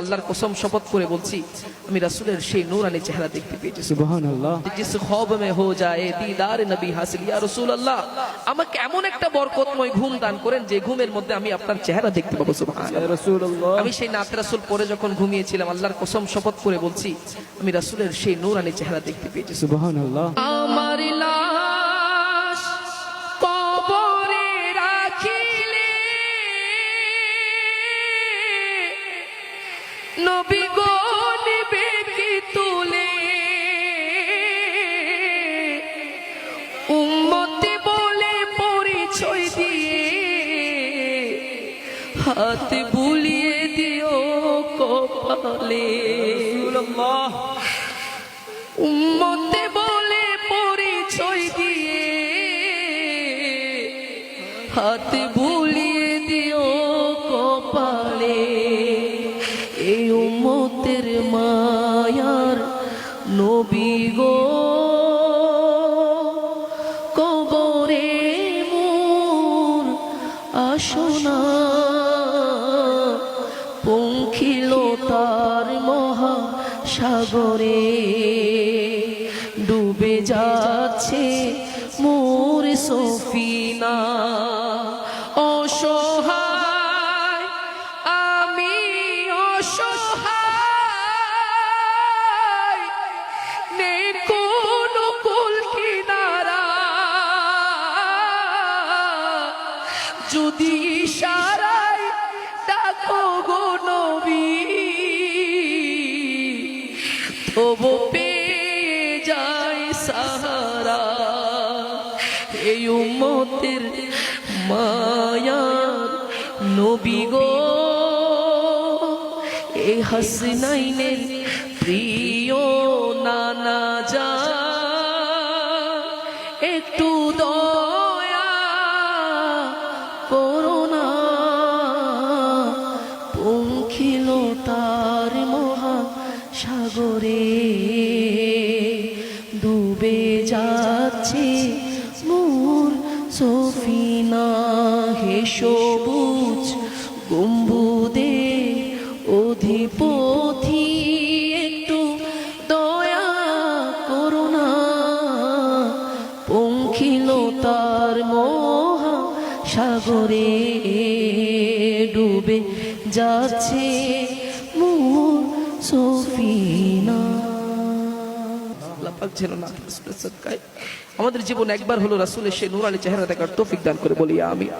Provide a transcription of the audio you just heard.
আল্লাহর কসম শপথ করে বলছি আমি রাসূলের সেই নূরানি চেহারা দেখতে পেয়েছি। সুবহানাল্লাহ। জিস খ্বাব মে হো যায় দীদার নবী হাসিল ইয়া রাসূলুল্লাহ, আমাকে এমন একটা বরকতময় ঘুম দান করেন যে ঘুমের মধ্যে আমি আপনার চেহারা দেখতে পাবো। সুবহানাল্লাহ ইয়া রাসূলুল্লাহ। আমি সেই নাত রাসূল পরে যখন ঘুমিয়েছিলাম আল্লাহর কসম শপথ করে বলছি আমি রাসূলের সেই নূরানি চেহারা দেখতে পেয়েছি। সুবহানাল্লাহ। আমার লাশ কবরে রাখিলে নবী গো নিবে কি তুলে, উম্মতি বলে পরিচয় দিয়ে হাত বুলিয়ে দিও কপালে। উম্মতি বলে পরিচয় দিয়ে হাত বুলিয়ে দিও কপালে। এই উম্মতের মায়ার নবী গো কবরে মোর আসনা, পঙ্খিল তার মহা সাগরে ডুবে যাচ্ছে মোর সফিনা। অসহায় আমি অসহায়, নেই কোনো কুল কিনারা, যদি ইশারায় ডাকো গো নবী তবু পেয়ে যায় সাহারা। এই উম্মতের মায়ার নবী গো এই হাসনাইনের প্রিয় নানা যা, একটু দয়া করো না, পঙ্খিল তার মহা সাগরে ডুবে যাচ্ছে মোর সফিনা। হে সবুজ গম্বুদে অধিপতি একটু দয়া করো না, পঙ্খিল তার মহা সাগরে ডুবে যাচ্ছে মোর সফিনা। আল্লাহ পাক যেন না আমাদের জীবন একবার হলো রাসূলের সেই নূরানি চেহারা দেখার তৌফিক দান করে বলি আমিন।